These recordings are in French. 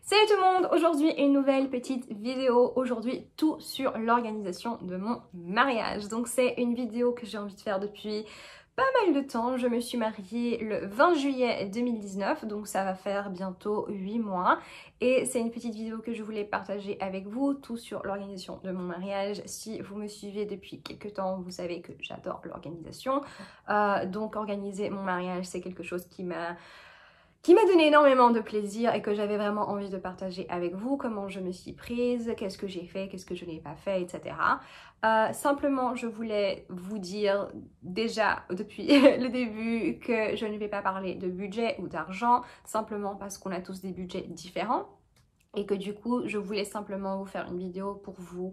Salut tout le monde, aujourd'hui une nouvelle petite vidéo, aujourd'hui tout sur l'organisation de mon mariage. Donc c'est une vidéo que j'ai envie de faire depuis pas mal de temps. Je me suis mariée le 20 juillet 2019, donc ça va faire bientôt 8 mois. Et c'est une petite vidéo que je voulais partager avec vous, tout sur l'organisation de mon mariage. Si vous me suivez depuis quelques temps, vous savez que j'adore l'organisation. Donc organiser mon mariage, c'est quelque chose qui m'a donné énormément de plaisir et que j'avais vraiment envie de partager avec vous, comment je me suis prise, qu'est-ce que j'ai fait, qu'est-ce que je n'ai pas fait, etc. Simplement, je voulais vous dire déjà depuis le début que je ne vais pas parler de budget ou d'argent, simplement parce qu'on a tous des budgets différents. Et que du coup, je voulais simplement vous faire une vidéo pour vous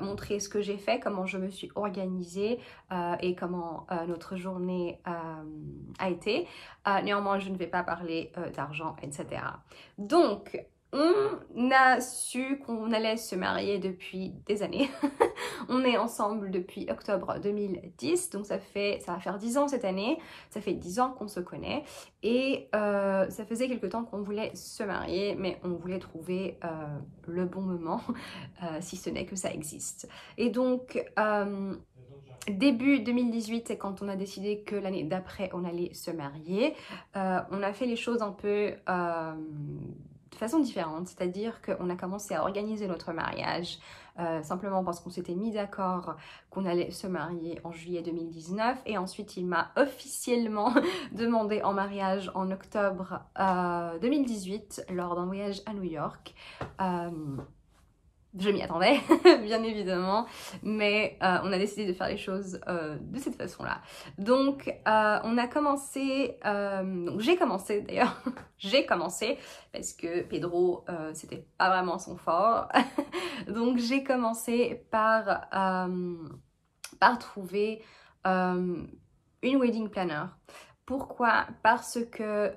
montrer ce que j'ai fait, comment je me suis organisée et comment notre journée a été. Néanmoins, je ne vais pas parler d'argent, etc. Donc, on a su qu'on allait se marier depuis des années. On est ensemble depuis octobre 2010, donc ça va faire 10 ans cette année. Ça fait 10 ans qu'on se connaît. Et ça faisait quelque temps qu'on voulait se marier, mais on voulait trouver le bon moment, si ce n'est que ça existe. Et donc, début 2018, c'est quand on a décidé que l'année d'après, on allait se marier. On a fait les choses un peu de façon différente, c'est-à-dire qu'on a commencé à organiser notre mariage simplement parce qu'on s'était mis d'accord qu'on allait se marier en juillet 2019 et ensuite il m'a officiellement demandé en mariage en octobre 2018 lors d'un voyage à New York. Je m'y attendais, bien évidemment, mais on a décidé de faire les choses de cette façon-là. Donc, on a commencé, donc j'ai commencé d'ailleurs, j'ai commencé parce que Pedro, c'était pas vraiment son fort. Donc, j'ai commencé par trouver une wedding planner. Pourquoi? Parce que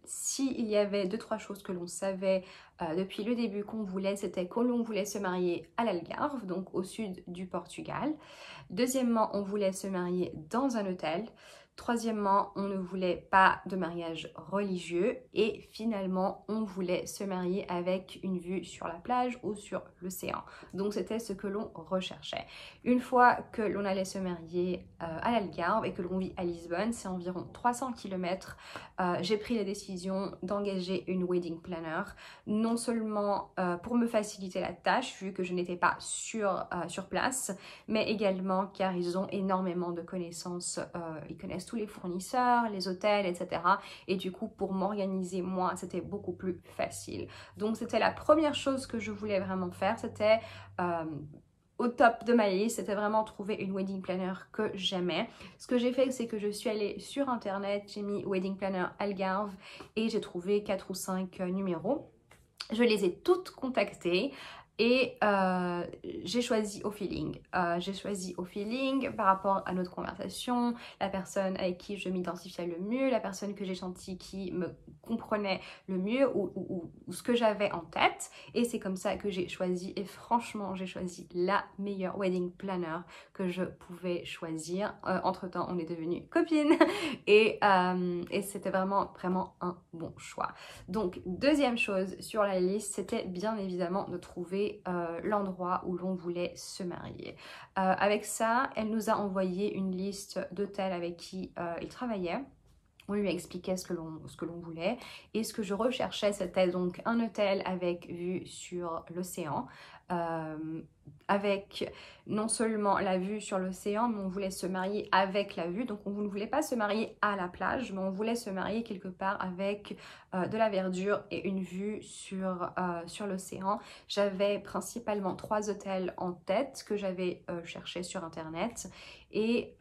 s'il y avait 2-3 choses que l'on savait depuis le début qu'on voulait, c'était que l'on voulait se marier à l'Algarve, donc au sud du Portugal. Deuxièmement, on voulait se marier dans un hôtel. Troisièmement, on ne voulait pas de mariage religieux. Et finalement, on voulait se marier avec une vue sur la plage ou sur l'océan. Donc c'était ce que l'on recherchait. Une fois que l'on allait se marier à l'Algarve et que l'on vit à Lisbonne, c'est environ 300 km, j'ai pris la décision d'engager une wedding planner, non seulement pour me faciliter la tâche vu que je n'étais pas sur place, mais également car ils ont énormément de connaissances, ils connaissent tous les fournisseurs, les hôtels, etc. Et du coup pour m'organiser moi c'était beaucoup plus facile. Donc c'était la première chose que je voulais vraiment faire, c'était au top de ma liste, c'était vraiment trouver une wedding planner que j'aimais. Ce que j'ai fait, c'est que je suis allée sur internet, j'ai mis wedding planner Algarve et j'ai trouvé 4 ou 5 numéros. Je les ai toutes contactées et j'ai choisi au feeling. J'ai choisi au feeling par rapport à notre conversation, la personne avec qui je m'identifiais le mieux, la personne que j'ai sentie qui me comprenait le mieux ou ce que j'avais en tête. Et c'est comme ça que j'ai choisi et franchement j'ai choisi la meilleure wedding planner que je pouvais choisir. Entre temps on est devenues copines et c'était vraiment un bon choix. Donc deuxième chose sur la liste, c'était bien évidemment de trouver l'endroit où l'on voulait se marier. Avec ça, elle nous a envoyé une liste d'hôtels avec qui il travaillait. On lui a expliqué ce que l'on voulait et ce que je recherchais, c'était donc un hôtel avec vue sur l'océan, avec non seulement la vue sur l'océan, mais on voulait se marier avec la vue. Donc on ne voulait pas se marier à la plage, mais on voulait se marier quelque part avec de la verdure et une vue sur l'océan. J'avais principalement 3 hôtels en tête que j'avais cherché sur internet et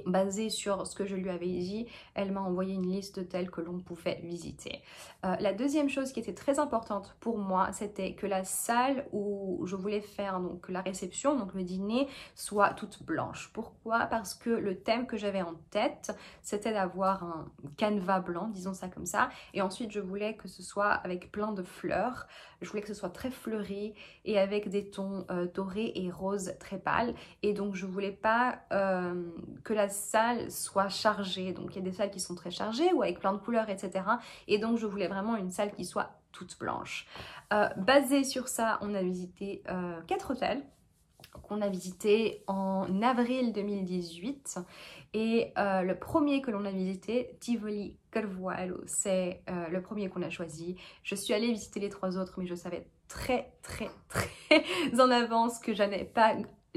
basée sur ce que je lui avais dit, elle m'a envoyé une liste d'hôtels que l'on pouvait visiter. La deuxième chose qui était très importante pour moi, c'était que la salle où je voulais faire donc la réception, donc le dîner, soit toute blanche. Pourquoi? Parce que le thème que j'avais en tête, c'était d'avoir un canevas blanc, disons ça comme ça. Et ensuite, je voulais que ce soit avec plein de fleurs. Je voulais que ce soit très fleuri et avec des tons dorés et roses très pâles. Et donc, je voulais pas que la salle soit chargée. Donc il y a des salles qui sont très chargées ou avec plein de couleurs, etc. Et donc je voulais vraiment une salle qui soit toute blanche. Basé sur ça, on a visité 4 hôtels qu'on a visité en avril 2018 et le premier que l'on a visité, Tivoli Carvuelo, c'est le premier qu'on a choisi. Je suis allée visiter les 3 autres mais je savais très en avance que je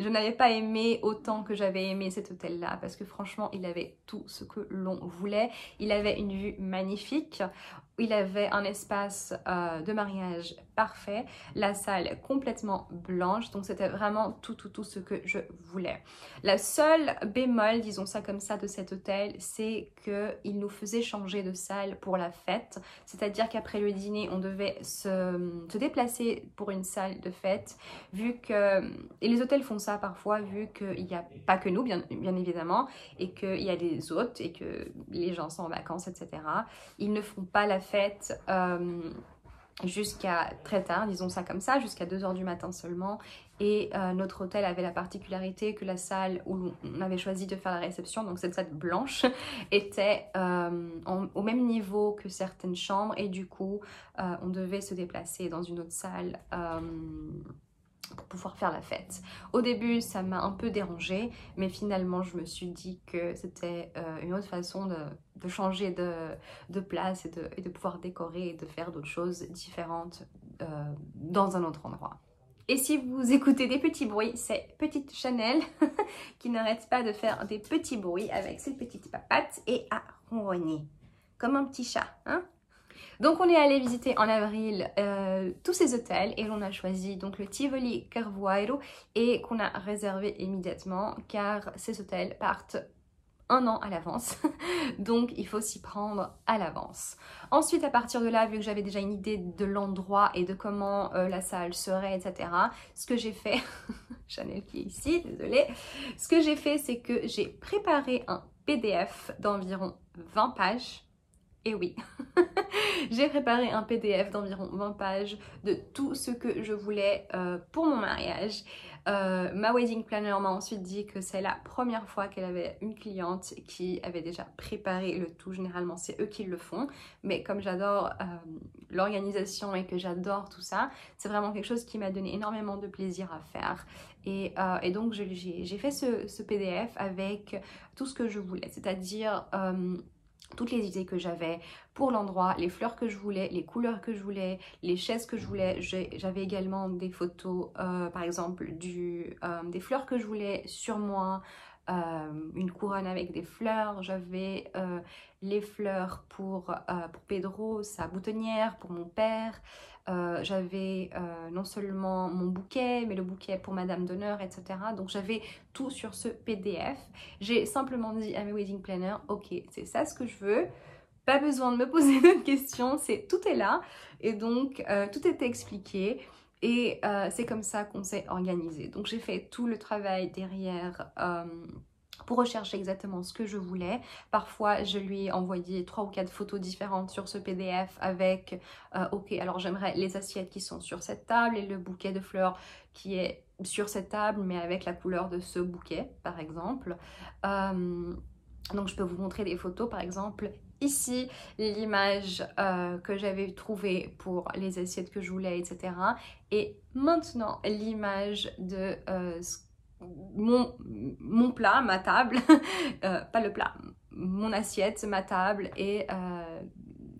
n'avais pas aimé autant que j'avais aimé cet hôtel-là parce que franchement, il avait tout ce que l'on voulait. Il avait une vue magnifique, il avait un espace de mariage parfait, la salle complètement blanche, donc c'était vraiment tout ce que je voulais. La seule bémol, disons ça comme ça, de cet hôtel, c'est qu'il nous faisait changer de salle pour la fête, c'est-à-dire qu'après le dîner, on devait se déplacer pour une salle de fête, vu que, et les hôtels font ça parfois, vu qu'il n'y a pas que nous, bien évidemment, et qu'il y a des hôtes, et que les gens sont en vacances, etc. Ils ne font pas la fête jusqu'à très tard, disons ça comme ça, jusqu'à 2 h du matin seulement. Et notre hôtel avait la particularité que la salle où on avait choisi de faire la réception, donc cette salle blanche, était au même niveau que certaines chambres et du coup on devait se déplacer dans une autre salle pour pouvoir faire la fête. Au début, ça m'a un peu dérangée, mais finalement, je me suis dit que c'était une autre façon de changer de place et de pouvoir décorer et de faire d'autres choses différentes dans un autre endroit. Et si vous écoutez des petits bruits, c'est petite Chanel qui n'arrête pas de faire des petits bruits avec ses petites papates et à ronronner, comme un petit chat, hein? Donc on est allé visiter en avril tous ces hôtels et l'on a choisi donc le Tivoli Carvuelo et qu'on a réservé immédiatement car ces hôtels partent 1 an à l'avance, donc il faut s'y prendre à l'avance. Ensuite, à partir de là, vu que j'avais déjà une idée de l'endroit et de comment la salle serait, etc., ce que j'ai fait, Chanel qui est ici, désolée, ce que j'ai fait, c'est que j'ai préparé un PDF d'environ 20 pages. Et oui, j'ai préparé un PDF d'environ 20 pages de tout ce que je voulais pour mon mariage. Ma wedding planner m'a ensuite dit que c'est la première fois qu'elle avait une cliente qui avait déjà préparé le tout. Généralement, c'est eux qui le font. Mais comme j'adore l'organisation et que j'adore tout ça, c'est vraiment quelque chose qui m'a donné énormément de plaisir à faire. Et donc, j'ai fait ce PDF avec tout ce que je voulais, c'est-à-dire toutes les idées que j'avais pour l'endroit, les fleurs que je voulais, les couleurs que je voulais, les chaises que je voulais. J'avais également des photos, par exemple, des fleurs que je voulais sur moi, une couronne avec des fleurs. J'avais les fleurs pour Pedro, sa boutonnière, pour mon père. J'avais non seulement mon bouquet, mais le bouquet pour Madame d'honneur, etc. Donc j'avais tout sur ce PDF. J'ai simplement dit à mes wedding planners, ok, c'est ça ce que je veux. Pas besoin de me poser d'autres questions, tout est là. Et donc tout était expliqué. Et c'est comme ça qu'on s'est organisé. Donc j'ai fait tout le travail derrière pour rechercher exactement ce que je voulais. Parfois, je lui ai envoyé 3 ou 4 photos différentes sur ce PDF avec ok, alors j'aimerais les assiettes qui sont sur cette table et le bouquet de fleurs qui est sur cette table, mais avec la couleur de ce bouquet, par exemple. Donc, je peux vous montrer des photos, par exemple. Ici, l'image que j'avais trouvée pour les assiettes que je voulais, etc. Et maintenant, l'image de mon plat, ma table, pas le plat, mon assiette, ma table, et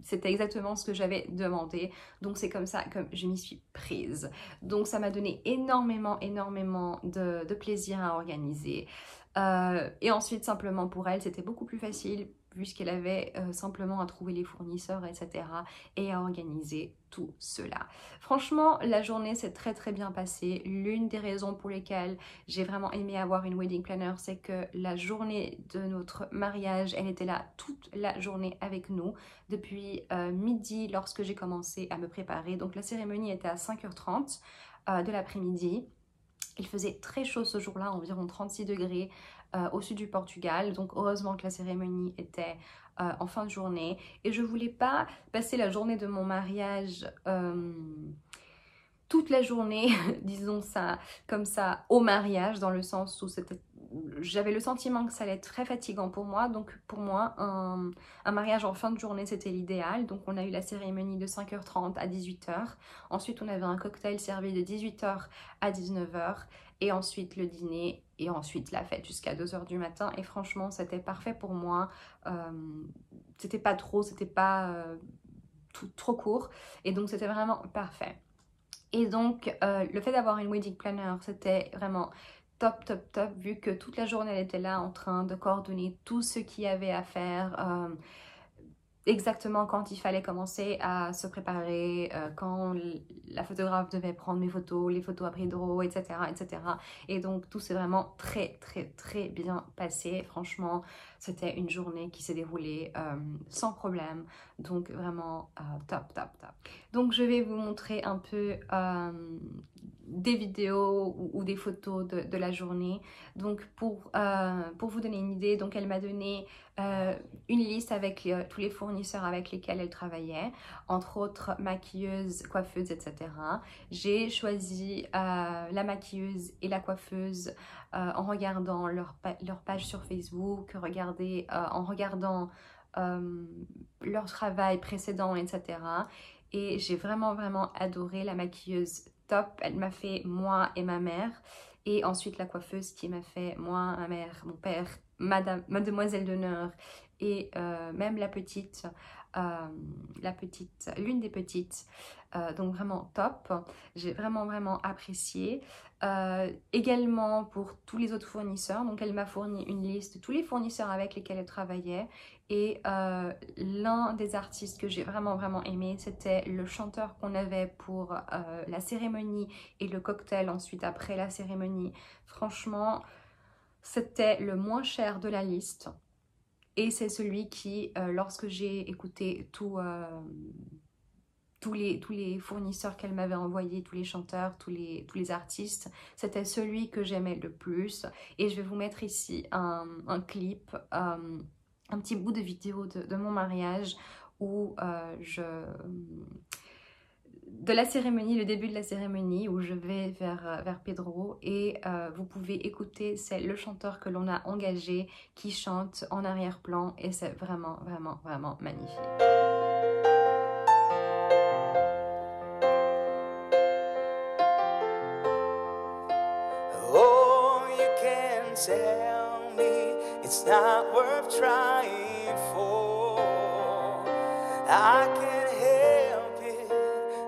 c'était exactement ce que j'avais demandé. Donc c'est comme ça que je m'y suis prise. Donc ça m'a donné énormément de plaisir à organiser. Et ensuite, simplement pour elle, c'était beaucoup plus facile puisqu'elle avait simplement à trouver les fournisseurs, etc. et à organiser tout cela. Franchement, la journée s'est très bien passée. L'une des raisons pour lesquelles j'ai vraiment aimé avoir une wedding planner, c'est que la journée de notre mariage, elle était là toute la journée avec nous, depuis midi lorsque j'ai commencé à me préparer. Donc la cérémonie était à 5h30 de l'après-midi. Il faisait très chaud ce jour-là, environ 36 degrés au sud du Portugal. Donc heureusement que la cérémonie était en fin de journée. Et je voulais pas passer la journée de mon mariage toute la journée, disons ça comme ça, au mariage, dans le sens où c'était j'avais le sentiment que ça allait être très fatigant pour moi. Donc pour moi, un mariage en fin de journée, c'était l'idéal. Donc on a eu la cérémonie de 5h30 à 18h. Ensuite, on avait un cocktail servi de 18h à 19h. Et ensuite le dîner et ensuite la fête jusqu'à 2h du matin. Et franchement, c'était parfait pour moi. C'était pas trop, c'était pas trop court. Et donc c'était vraiment parfait. Et donc le fait d'avoir une wedding planner, c'était vraiment top, top, top, vu que toute la journée elle était là en train de coordonner tout ce qu'il y avait à faire. Exactement quand il fallait commencer à se préparer, quand la photographe devait prendre mes photos, les photos à Pedro, etc., etc. Et donc tout s'est vraiment très très très bien passé. Franchement, c'était une journée qui s'est déroulée sans problème. Donc vraiment top, top, top. Donc je vais vous montrer un peu des vidéos ou des photos de la journée. Donc pour vous donner une idée, donc elle m'a donné une liste avec tous les fournisseurs avec lesquels elle travaillait, entre autres maquilleuses, coiffeuses, etc. J'ai choisi la maquilleuse et la coiffeuse en regardant leur page sur Facebook, en regardant leur travail précédent, etc. Et j'ai vraiment vraiment adoré la maquilleuse, top. Elle m'a fait moi et ma mère. Et ensuite la coiffeuse qui m'a fait moi, ma mère, mon père, mademoiselle d'honneur et même l'une des petites. Donc vraiment top. J'ai vraiment vraiment apprécié. Également pour tous les autres fournisseurs. Donc elle m'a fourni une liste de tous les fournisseurs avec lesquels elle travaillait. Et l'un des artistes que j'ai vraiment vraiment aimé, c'était le chanteur qu'on avait pour la cérémonie et le cocktail ensuite après la cérémonie. Franchement, c'était le moins cher de la liste. Et c'est celui qui, lorsque j'ai écouté tous les fournisseurs qu'elle m'avait envoyés, tous les chanteurs, tous les artistes, c'était celui que j'aimais le plus. Et je vais vous mettre ici un clip, un petit bout de vidéo de mon mariage où de la cérémonie, le début de la cérémonie où je vais vers Pedro et vous pouvez écouter, c'est le chanteur que l'on a engagé qui chante en arrière-plan et c'est vraiment vraiment vraiment magnifique. Oh, you can tell me it's not worth trying for. I can't help it.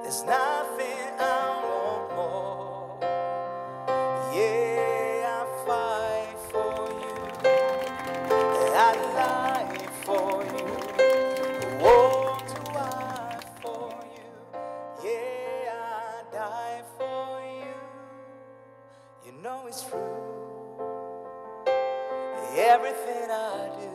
There's nothing I want more. Yeah, I fight for you. I lie for you. Want to fight for you. Yeah, I die for you. You know it's true. Everything I do.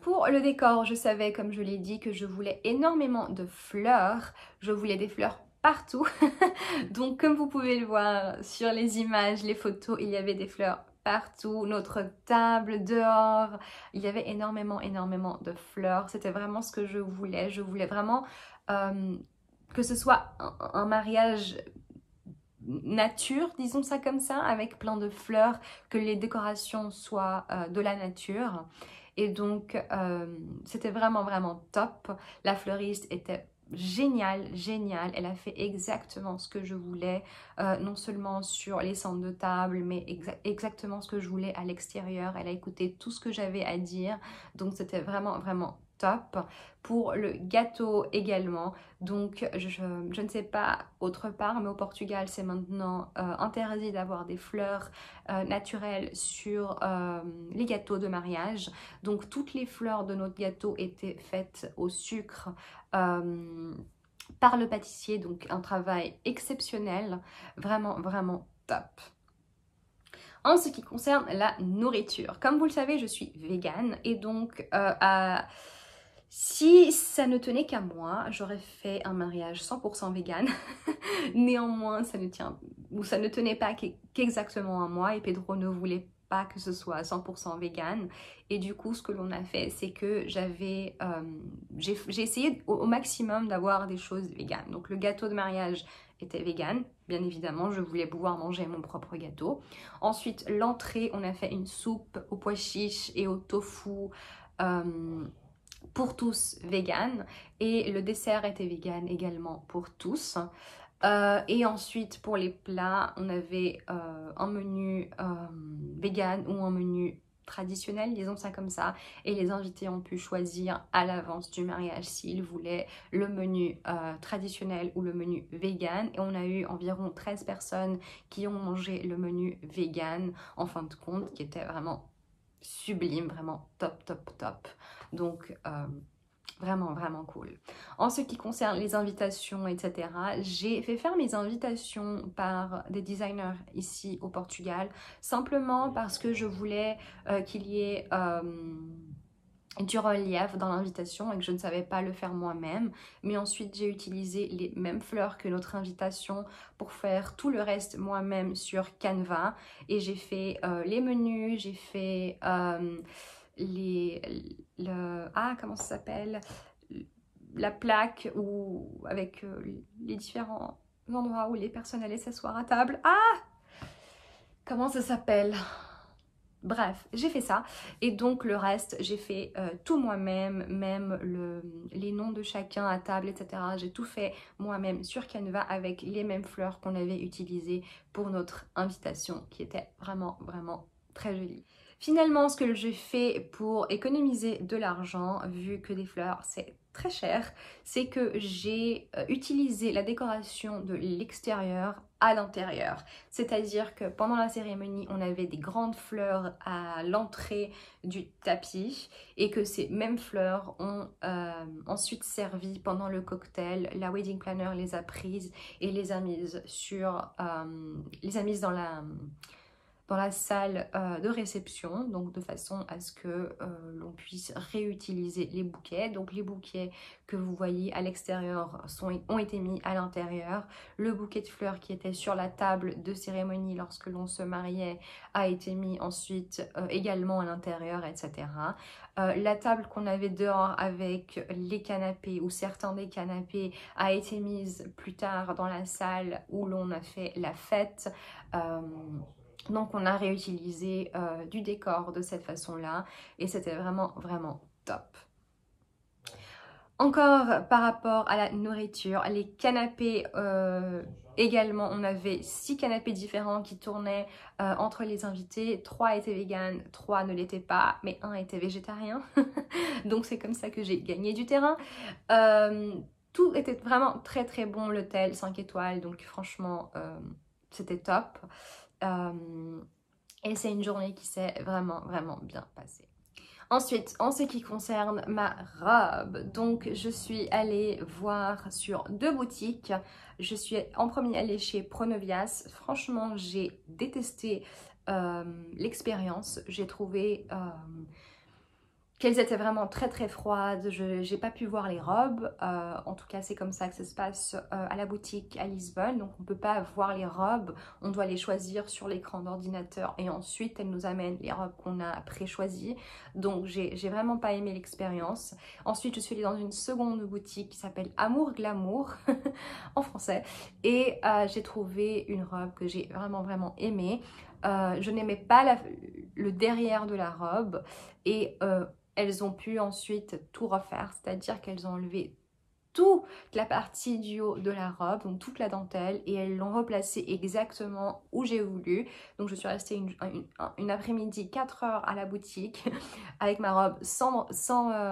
Pour le décor, je savais, comme je l'ai dit, que je voulais énormément de fleurs. Je voulais des fleurs partout. Donc, comme vous pouvez le voir sur les images, les photos, il y avait des fleurs partout. Notre table dehors, il y avait énormément de fleurs. C'était vraiment ce que je voulais. Je voulais vraiment que ce soit un mariage nature, disons ça comme ça, avec plein de fleurs, que les décorations soient de la nature. Et donc c'était vraiment vraiment top. La fleuriste était géniale, elle a fait exactement ce que je voulais, non seulement sur les centres de table, mais exactement ce que je voulais à l'extérieur. Elle a écouté tout ce que j'avais à dire, donc c'était vraiment vraiment top. Pour le gâteau également, donc je ne sais pas autre part, mais au Portugal c'est maintenant interdit d'avoir des fleurs naturelles sur les gâteaux de mariage. Donc toutes les fleurs de notre gâteau étaient faites au sucre par le pâtissier, donc un travail exceptionnel, vraiment vraiment top. En ce qui concerne la nourriture, comme vous le savez, je suis végane et donc si ça ne tenait qu'à moi, j'aurais fait un mariage 100% végane. Néanmoins, ça ne tenait pas qu'exactement à moi et Pedro ne voulait pas que ce soit 100% vegan. Et du coup, ce que l'on a fait, c'est que j'ai essayé au maximum d'avoir des choses véganes. Donc le gâteau de mariage était vegan, bien évidemment, je voulais pouvoir manger mon propre gâteau. Ensuite, l'entrée, on a fait une soupe aux pois chiches et au tofu pour tous vegan. Et le dessert était vegan également pour tous. Et ensuite, pour les plats, on avait un menu vegan ou un menu traditionnel, disons ça comme ça, et les invités ont pu choisir à l'avance du mariage s'ils voulaient le menu traditionnel ou le menu vegan, et on a eu environ 13 personnes qui ont mangé le menu vegan en fin de compte, qui était vraiment sublime, vraiment top top top. Donc vraiment, vraiment cool. En ce qui concerne les invitations, etc., j'ai fait faire mes invitations par des designers ici au Portugal, simplement parce que je voulais qu'il y ait du relief dans l'invitation et que je ne savais pas le faire moi-même. Mais ensuite, j'ai utilisé les mêmes fleurs que notre invitation pour faire tout le reste moi-même sur Canva. Et j'ai fait les menus, j'ai fait... comment ça s'appelle, la plaque ou avec les différents endroits où les personnes allaient s'asseoir à table. Comment ça s'appelle? Bref, j'ai fait ça et donc le reste, j'ai fait tout moi-même, même les noms de chacun à table, etc. J'ai tout fait moi-même sur Canva avec les mêmes fleurs qu'on avait utilisées pour notre invitation qui était vraiment, vraiment très jolie. Finalement, ce que j'ai fait pour économiser de l'argent, vu que des fleurs c'est très cher, c'est que j'ai utilisé la décoration de l'extérieur à l'intérieur. C'est-à-dire que pendant la cérémonie, on avait des grandes fleurs à l'entrée du tapis et que ces mêmes fleurs ont ensuite servi pendant le cocktail. La wedding planner les a prises et les a mises dans la salle de réception, donc de façon à ce que l'on puisse réutiliser les bouquets. Donc les bouquets que vous voyez à l'extérieur ont été mis à l'intérieur. Le bouquet de fleurs qui était sur la table de cérémonie lorsque l'on se mariait a été mis ensuite également à l'intérieur, etc. La table qu'on avait dehors avec les canapés ou certains des canapés a été mise plus tard dans la salle où l'on a fait la fête. Donc on a réutilisé du décor de cette façon-là et c'était vraiment, vraiment top. Encore par rapport à la nourriture, les canapés également, on avait 6 canapés différents qui tournaient entre les invités. 3 étaient véganes, 3 ne l'étaient pas, mais 1 était végétarien. Donc c'est comme ça que j'ai gagné du terrain. Tout était vraiment très très bon, l'hôtel 5 étoiles, donc franchement c'était top. Et c'est une journée qui s'est vraiment, vraiment bien passée. Ensuite, en ce qui concerne ma robe, donc je suis allée voir sur 2 boutiques. Je suis en premier allée chez Pronovias. Franchement, j'ai détesté l'expérience. J'ai trouvé qu'elles étaient vraiment très très froides, je n'ai pas pu voir les robes, en tout cas c'est comme ça que ça se passe à la boutique à Lisbonne, donc on ne peut pas voir les robes, on doit les choisir sur l'écran d'ordinateur et ensuite elles nous amènent les robes qu'on a pré-choisies, donc j'ai vraiment pas aimé l'expérience. Ensuite je suis allée dans une seconde boutique qui s'appelle Amour Glamour en français et j'ai trouvé une robe que j'ai vraiment vraiment aimée. Je n'aimais pas le derrière de la robe et elles ont pu ensuite tout refaire, c'est-à-dire qu'elles ont enlevé toute la partie du haut de la robe, donc toute la dentelle, et elles l'ont replacée exactement où j'ai voulu. Donc je suis restée une après-midi 4 heures à la boutique avec ma robe sans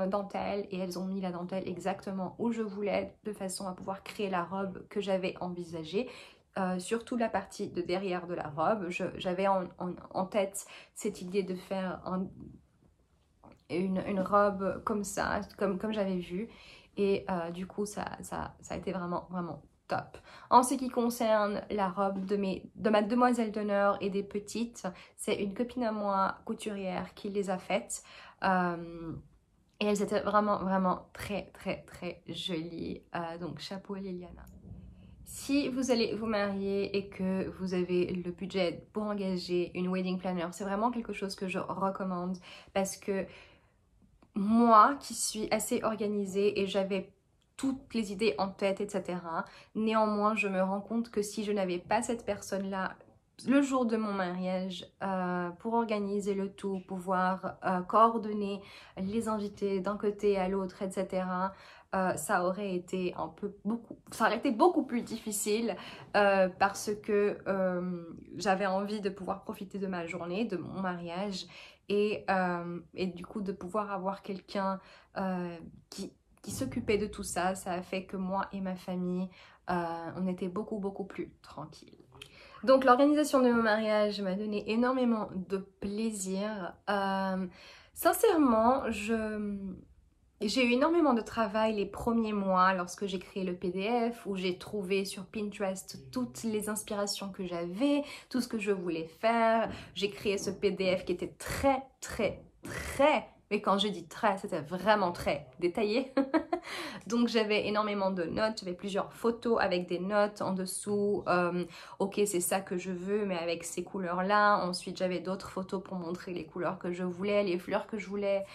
dentelle, et elles ont mis la dentelle exactement où je voulais, de façon à pouvoir créer la robe que j'avais envisagée. Surtout la partie de derrière de la robe, j'avais en tête cette idée de faire une robe comme ça, comme j'avais vu, et du coup ça a été vraiment vraiment top. En ce qui concerne la robe de ma demoiselle d'honneur et des petites, c'est une copine à moi couturière qui les a faites et elles étaient vraiment vraiment très très très jolies, donc chapeau Liliana. Si vous allez vous marier et que vous avez le budget pour engager une wedding planner, c'est vraiment quelque chose que je recommande parce que moi qui suis assez organisée et j'avais toutes les idées en tête, etc. Néanmoins, je me rends compte que si je n'avais pas cette personne-là le jour de mon mariage pour organiser le tout, pouvoir coordonner les invités d'un côté à l'autre, etc. Ça aurait été ça aurait été beaucoup plus difficile parce que j'avais envie de pouvoir profiter de ma journée, de mon mariage et du coup de pouvoir avoir quelqu'un qui s'occupait de tout ça. Ça a fait que moi et ma famille, on était beaucoup plus tranquilles. Donc l'organisation de mon mariage m'a donné énormément de plaisir. Sincèrement, j'ai eu énormément de travail les premiers mois lorsque j'ai créé le PDF, où j'ai trouvé sur Pinterest toutes les inspirations que j'avais, tout ce que je voulais faire. J'ai créé ce PDF qui était très, mais quand je dis très, c'était vraiment très détaillé. Donc j'avais énormément de notes, j'avais plusieurs photos avec des notes en dessous. Ok, c'est ça que je veux, mais avec ces couleurs-là. Ensuite, j'avais d'autres photos pour montrer les couleurs que je voulais, les fleurs que je voulais.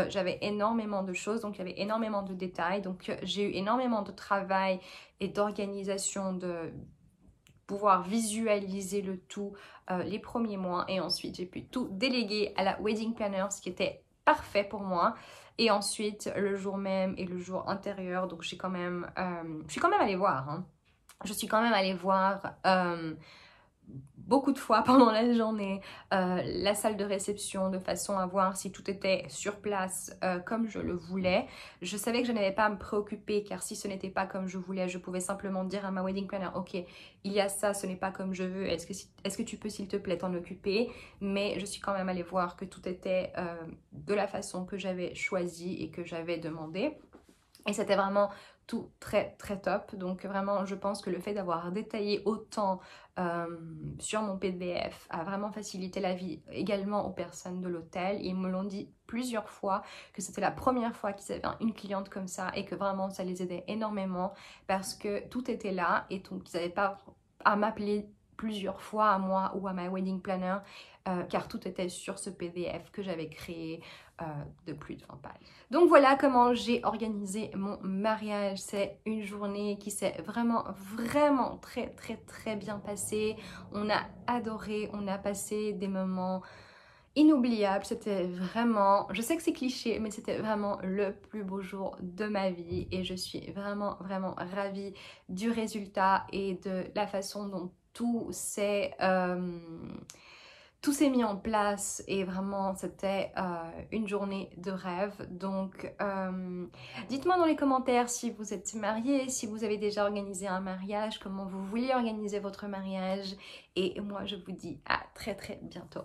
J'avais énormément de choses, donc il y avait énormément de détails. Donc j'ai eu énormément de travail et d'organisation de pouvoir visualiser le tout les premiers mois. Et ensuite, j'ai pu tout déléguer à la wedding planner, ce qui était parfait pour moi. Et ensuite, le jour même et le jour intérieur, donc je suis quand même allée voir. Hein. Je suis quand même allée voir beaucoup de fois pendant la journée la salle de réception de façon à voir si tout était sur place comme je le voulais. Je savais que je n'avais pas à me préoccuper car si ce n'était pas comme je voulais, je pouvais simplement dire à ma wedding planner, ok, il y a ça, ce n'est pas comme je veux, est-ce que tu peux s'il te plaît t'en occuper? Mais je suis quand même allée voir que tout était de la façon que j'avais choisi et que j'avais demandé. Et c'était vraiment tout très top. Donc vraiment, je pense que le fait d'avoir détaillé autant sur mon PDF a vraiment facilité la vie également aux personnes de l'hôtel. Ils me l'ont dit plusieurs fois que c'était la première fois qu'ils avaient une cliente comme ça et que vraiment ça les aidait énormément parce que tout était là et donc ils n'avaient pas à m'appeler plusieurs fois à moi ou à ma wedding planner car tout était sur ce PDF que j'avais créé de plus de 20 pages. Donc voilà comment j'ai organisé mon mariage. C'est une journée qui s'est vraiment très bien passée. On a adoré, on a passé des moments inoubliables. C'était vraiment, je sais que c'est cliché, mais c'était vraiment le plus beau jour de ma vie et je suis vraiment ravie du résultat et de la façon dont tout s'est mis en place et vraiment c'était une journée de rêve. Donc dites-moi dans les commentaires si vous êtes mariés, si vous avez déjà organisé un mariage, comment vous voulez organiser votre mariage et moi je vous dis à très bientôt.